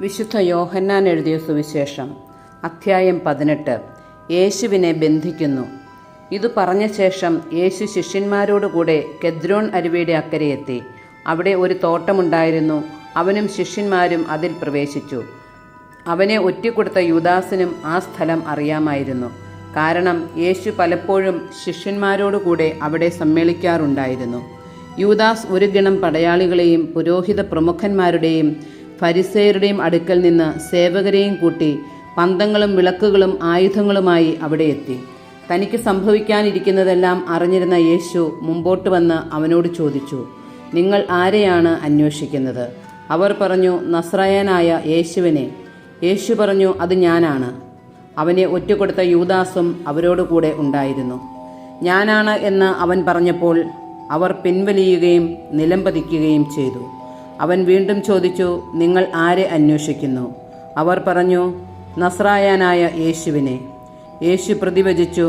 വിശുദ്ധ യോഹന്നാൻ എഴുതിയ സുവിശേഷം അധ്യായം 18. യേശുവിനെ ബന്ധിക്കുന്നു. ഇത് പറഞ്ഞ ശേഷം യേശു ശിഷ്യന്മാരോടുകൂടെ കെദ്രോൻ അരുവിയുടെ അക്കരെയെത്തി. അവിടെ ഒരു തോട്ടമുണ്ടായിരുന്നു. അവനും ശിഷ്യന്മാരും അതിൽ പ്രവേശിച്ചു. അവനെ ഒറ്റിക്കൊടുത്ത യൂദാസിനും ആ സ്ഥലം അറിയാമായിരുന്നു. കാരണം യേശു പലപ്പോഴും ശിഷ്യന്മാരോടുകൂടെ അവിടെ സമ്മേളിക്കാറുണ്ടായിരുന്നു. യൂദാസ് ഒരു ഗണം പടയാളികളെയും പുരോഹിത പ്രമുഖന്മാരുടെയും ഫരിസേയരുടെയും അടുക്കൽ നിന്ന് സേവകരെയും കൂട്ടി പന്തങ്ങളും വിളക്കുകളും ആയുധങ്ങളുമായി അവിടെ എത്തി. തനിക്ക് സംഭവിക്കാനിരിക്കുന്നതെല്ലാം അറിഞ്ഞിരുന്ന യേശു മുമ്പോട്ട് വന്ന് അവനോട് ചോദിച്ചു, നിങ്ങൾ ആരെയാണ് അന്വേഷിക്കുന്നത്? അവർ പറഞ്ഞു, നസ്രായനായ യേശുവിനെ. യേശു പറഞ്ഞു, അത് ഞാനാണ്. അവനെ ഒറ്റുകൊടുത്ത യൂദാസും അവരോടുകൂടെ ഉണ്ടായിരുന്നു. ഞാനാണ് എന്ന് അവൻ പറഞ്ഞപ്പോൾ അവർ പിൻവലിയുകയും നിലംപതിക്കുകയും ചെയ്തു. അവൻ വീണ്ടും ചോദിച്ചു, നിങ്ങൾ ആരെ അന്വേഷിക്കുന്നു? അവർ പറഞ്ഞു, നസ്രായനായ യേശുവിനെ. യേശു പ്രതിവചിച്ചു,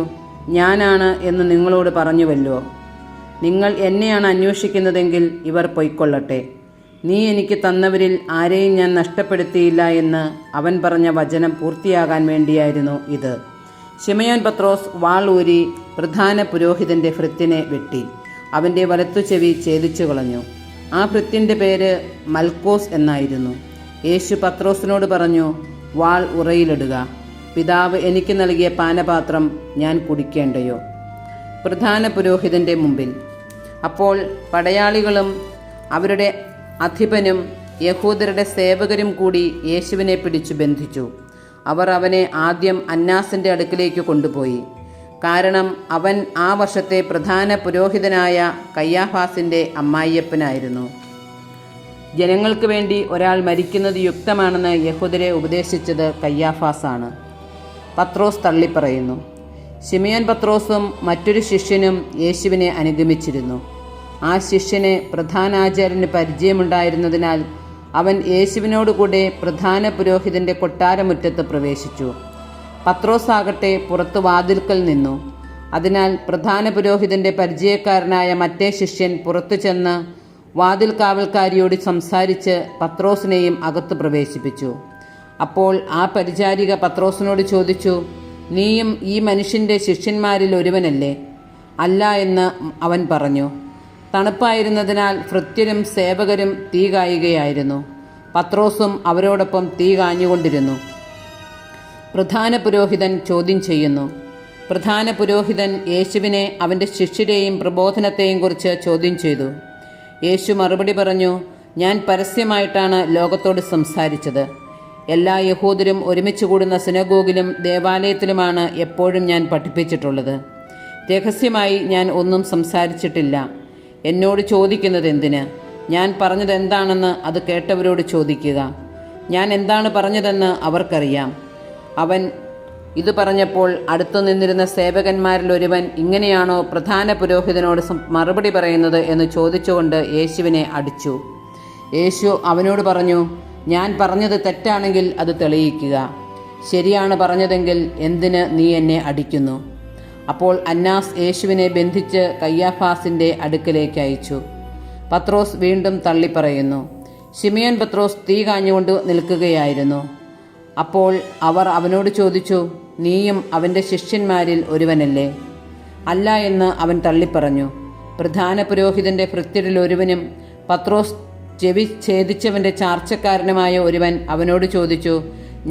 ഞാനാണ് എന്ന് നിങ്ങളോട് പറഞ്ഞുവല്ലോ. നിങ്ങൾ എന്നെയാണ് അന്വേഷിക്കുന്നതെങ്കിൽ ഇവർ പൊയ്ക്കൊള്ളട്ടെ. നീ എനിക്ക് തന്നവരിൽ ആരെയും ഞാൻ നഷ്ടപ്പെടുത്തിയില്ല എന്ന് അവൻ പറഞ്ഞ വചനം പൂർത്തിയാകാൻ വേണ്ടിയായിരുന്നു ഇത്. ശിമയോൻ പത്രോസ് വാൾ ഊരി പ്രധാന പുരോഹിതന്റെ ഭൃത്യനെ വെട്ടി അവൻ്റെ വലത്തുചെവി ഛേദിച്ചു കളഞ്ഞു. ആ ഭൃത്യൻ്റെ പേര് മൽക്കോസ് എന്നായിരുന്നു. യേശു പത്രോസിനോട് പറഞ്ഞു, വാൾ ഉറയിലിടുക. പിതാവ് എനിക്ക് നൽകിയ പാനപാത്രം ഞാൻ കുടിക്കേണ്ടയോ? പ്രധാന പുരോഹിതൻ്റെ മുമ്പിൽ. അപ്പോൾ പടയാളികളും അവരുടെ അധിപനും യഹൂദരുടെ സേവകരും കൂടി യേശുവിനെ പിടിച്ചു ബന്ധിച്ചു. അവർ അവനെ ആദ്യം അന്നാസിൻ്റെ അടുക്കിലേക്ക് കൊണ്ടുപോയി. കാരണം അവൻ ആ വർഷത്തെ പ്രധാന പുരോഹിതനായ കയ്യാഫാസിൻ്റെ അമ്മായിയപ്പനായിരുന്നു. ജനങ്ങൾക്ക് വേണ്ടി ഒരാൾ മരിക്കുന്നത് യുക്തമാണെന്ന് യഹൂദരെ ഉപദേശിച്ചത് കയ്യാഫാസാണ്. പത്രോസ് തള്ളിപ്പറയുന്നു. ശിമയോൻ പത്രോസും മറ്റൊരു ശിഷ്യനും യേശുവിനെ അനുഗമിച്ചിരുന്നു. ആ ശിഷ്യന് പ്രധാനാചാര്യന് പരിചയമുണ്ടായിരുന്നതിനാൽ അവൻ യേശുവിനോടുകൂടെ പ്രധാന പുരോഹിതന്റെ കൊട്ടാരമുറ്റത്ത് പ്രവേശിച്ചു. പത്രോസാകട്ടെ പുറത്തു വാതിൽക്കൽ നിന്നു. അതിനാൽ പ്രധാന പുരോഹിതന്റെ പരിചയക്കാരനായ മറ്റേ ശിഷ്യൻ പുറത്തു ചെന്ന് വാതിൽ കാവൽക്കാരിയോട് സംസാരിച്ച് പത്രോസിനെയും അകത്ത് പ്രവേശിപ്പിച്ചു. അപ്പോൾ ആ പരിചാരിക പത്രോസിനോട് ചോദിച്ചു, നീയും ഈ മനുഷ്യന്റെ ശിഷ്യന്മാരിൽ ഒരുവനല്ലേ? അല്ല എന്ന് അവൻ പറഞ്ഞു. തണുപ്പായിരുന്നതിനാൽ ഭൃത്യരും സേവകരും തീ കായുകയായിരുന്നു. പത്രോസും അവരോടൊപ്പം തീ കാഞ്ഞുകൊണ്ടിരുന്നു. പ്രധാന പുരോഹിതൻ ചോദ്യം ചെയ്യുന്നു. പ്രധാന പുരോഹിതൻ യേശുവിനെ അവൻ്റെ ശിഷ്യരെയും പ്രബോധനത്തെയും കുറിച്ച് ചോദ്യം ചെയ്തു. യേശു മറുപടി പറഞ്ഞു, ഞാൻ പരസ്യമായിട്ടാണ് ലോകത്തോട് സംസാരിച്ചത്. എല്ലാ യഹൂദരും ഒരുമിച്ച് കൂടുന്ന സിനഗോഗിലും ദേവാലയത്തിലുമാണ് എപ്പോഴും ഞാൻ പഠിപ്പിച്ചിട്ടുള്ളത്. രഹസ്യമായി ഞാൻ ഒന്നും സംസാരിച്ചിട്ടില്ല. എന്നോട് ചോദിക്കുന്നത് എന്തിന്? ഞാൻ പറഞ്ഞത് എന്താണെന്ന് അത് കേട്ടവരോട് ചോദിക്കുക. ഞാൻ എന്താണ് പറഞ്ഞതെന്ന് അവർക്കറിയാം. അവൻ ഇത് പറഞ്ഞപ്പോൾ അടുത്തു നിന്നിരുന്ന സേവകന്മാരിൽ ഒരുവൻ, ഇങ്ങനെയാണോ പ്രധാന പുരോഹിതനോട് മറുപടി പറയുന്നത് എന്ന് ചോദിച്ചുകൊണ്ട് യേശുവിനെ അടിച്ചു. യേശു അവനോട് പറഞ്ഞു, ഞാൻ പറഞ്ഞത് തെറ്റാണെങ്കിൽ അത് തെളിയിക്കുക. ശരിയാണ് പറഞ്ഞതെങ്കിൽ എന്തിന് നീ എന്നെ അടിക്കുന്നു? അപ്പോൾ അന്നാസ് യേശുവിനെ ബന്ധിച്ച് കയ്യാഫാസിൻ്റെ അടുക്കലേക്ക് അയച്ചു. പത്രോസ് വീണ്ടും തള്ളിപ്പറയുന്നു. ശിമയോൻ പത്രോസ് തീ കാഞ്ഞുകൊണ്ട് നിൽക്കുകയായിരുന്നു. അപ്പോൾ അവർ അവനോട് ചോദിച്ചു, നീയും അവൻ്റെ ശിഷ്യന്മാരിൽ ഒരുവനല്ലേ? അല്ല എന്ന് അവൻ തള്ളിപ്പറഞ്ഞു. പ്രധാന പുരോഹിതന്റെ ഭൃത്യരിൽ ഒരുവനും പത്രോസ് ചെവി ഛേദിച്ചവൻ്റെ ചാർച്ചക്കാരനുമായ ഒരുവൻ അവനോട് ചോദിച്ചു,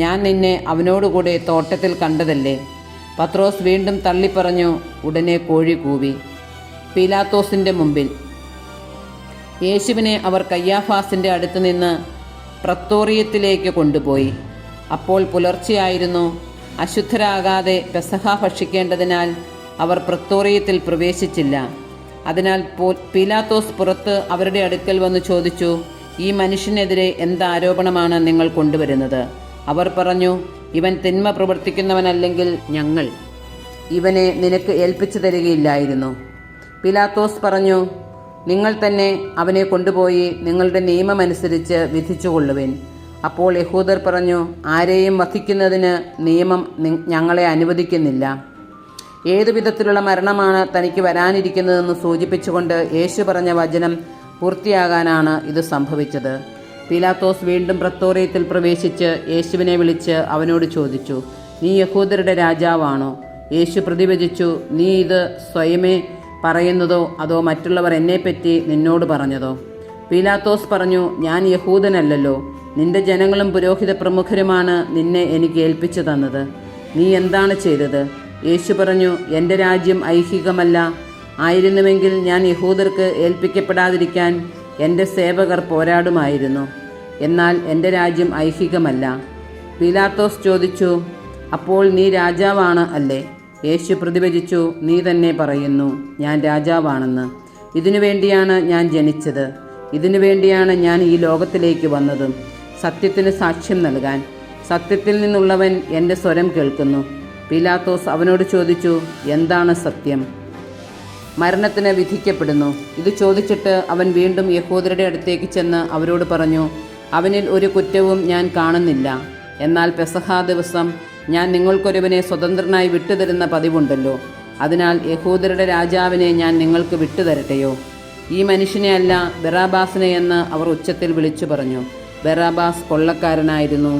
ഞാൻ നിന്നെ അവനോടുകൂടെ തോട്ടത്തിൽ കണ്ടതല്ലേ? പത്രോസ് വീണ്ടും തള്ളിപ്പറഞ്ഞു. ഉടനെ കോഴി കൂവി. പീലാത്തോസിൻ്റെ മുമ്പിൽ. യേശുവിനെ അവർ കയ്യാഫാസിൻ്റെ അടുത്ത് നിന്ന് പ്രത്തോറിയത്തിലേക്ക് കൊണ്ടുപോയി. അപ്പോൾ പുലർച്ചെയായിരുന്നു. അശുദ്ധരാകാതെ പെസഹ ഭക്ഷിക്കേണ്ടതിനാൽ അവർ പ്രത്തോറിയത്തിൽ പ്രവേശിച്ചില്ല. അതിനാൽ പീലാത്തോസ് പുറത്ത് അവരുടെ അടുക്കൽ വന്ന് ചോദിച്ചു, ഈ മനുഷ്യനെതിരെ എന്താരോപണമാണ് നിങ്ങൾ കൊണ്ടുവരുന്നത്? അവർ പറഞ്ഞു, ഇവൻ തിന്മ പ്രവർത്തിക്കുന്നവനല്ലെങ്കിൽ ഞങ്ങൾ ഇവനെ നിനക്ക് ഏൽപ്പിച്ചു തരികയില്ലായിരുന്നു. പീലാത്തോസ് പറഞ്ഞു, നിങ്ങൾ തന്നെ അവനെ കൊണ്ടുപോയി നിങ്ങളുടെ നിയമമനുസരിച്ച് വിധിച്ചുകൊള്ളുവിൻ. അപ്പോൾ യഹൂദർ പറഞ്ഞു, ആരെയും വധിക്കുന്നതിന് നിയമം ഞങ്ങളെ അനുവദിക്കുന്നില്ല. ഏതു വിധത്തിലുള്ള മരണമാണ് തനിക്ക് വരാനിരിക്കുന്നതെന്ന് സൂചിപ്പിച്ചുകൊണ്ട് യേശു പറഞ്ഞ വചനം പൂർത്തിയാകാനാണ് ഇത് സംഭവിച്ചത്. പീലാത്തോസ് വീണ്ടും പ്രത്തോറിയത്തിൽ പ്രവേശിച്ച് യേശുവിനെ വിളിച്ച് അവനോട് ചോദിച്ചു, നീ യഹൂദരുടെ രാജാവാണോ? യേശു പ്രതിവചിച്ചു, നീ ഇത് സ്വയമേ പറയുന്നതോ അതോ മറ്റുള്ളവർ എന്നെപ്പറ്റി നിന്നോട് പറഞ്ഞതോ? പീലാത്തോസ് പറഞ്ഞു, ഞാൻ യഹൂദനല്ലല്ലോ. നിന്റെ ജനങ്ങളും പുരോഹിത പ്രമുഖരുമാണ് നിന്നെ എനിക്ക് ഏൽപ്പിച്ചു തന്നത്. നീ എന്താണ് ചെയ്തത്? യേശു പറഞ്ഞു, എൻ്റെ രാജ്യം ഐഹികമല്ല. ആയിരുന്നുവെങ്കിൽ ഞാൻ യഹൂദർക്ക് ഏൽപ്പിക്കപ്പെടാതിരിക്കാൻ എൻ്റെ സേവകർ പോരാടുമായിരുന്നു. എന്നാൽ എൻ്റെ രാജ്യം ഐഹികമല്ല. പീലാത്തോസ് ചോദിച്ചു, അപ്പോൾ നീ രാജാവാണ് അല്ലേ? യേശു പ്രതിവചിച്ചു, നീ തന്നെ പറയുന്നു, ഞാൻ രാജാവാണെന്ന്. ഇതിനു വേണ്ടിയാണ് ഞാൻ ജനിച്ചത്. ഇതിനു വേണ്ടിയാണ് ഞാൻ ഈ ലോകത്തിലേക്ക് വന്നതും, സത്യത്തിന് സാക്ഷ്യം നൽകാൻ. സത്യത്തിൽ നിന്നുള്ളവൻ എൻ്റെ സ്വരം കേൾക്കുന്നു. പീലാത്തോസ് അവനോട് ചോദിച്ചു, എന്താണ് സത്യം? മരണത്തിന് വിധിക്കപ്പെടുന്നു. ഇത് ചോദിച്ചിട്ട് അവൻ വീണ്ടും യഹൂദരുടെ അടുത്തേക്ക് ചെന്ന് അവരോട് പറഞ്ഞു, അവനിൽ ഒരു കുറ്റവും ഞാൻ കാണുന്നില്ല. എന്നാൽ പെസഹാ ദിവസം ഞാൻ നിങ്ങൾക്കൊരുവനെ സ്വതന്ത്രനായി വിട്ടുതരുന്ന പതിവുണ്ടല്ലോ. അതിനാൽ യഹൂദരുടെ രാജാവിനെ ഞാൻ നിങ്ങൾക്ക് വിട്ടുതരട്ടെയോ? ഈ മനുഷ്യനെ അല്ല, ബറാബാസിനെ എന്ന് അവർ ഉച്ചത്തിൽ വിളിച്ചു പറഞ്ഞു. ബറാബാസ് കൊള്ളക്കാരനായിരുന്നു.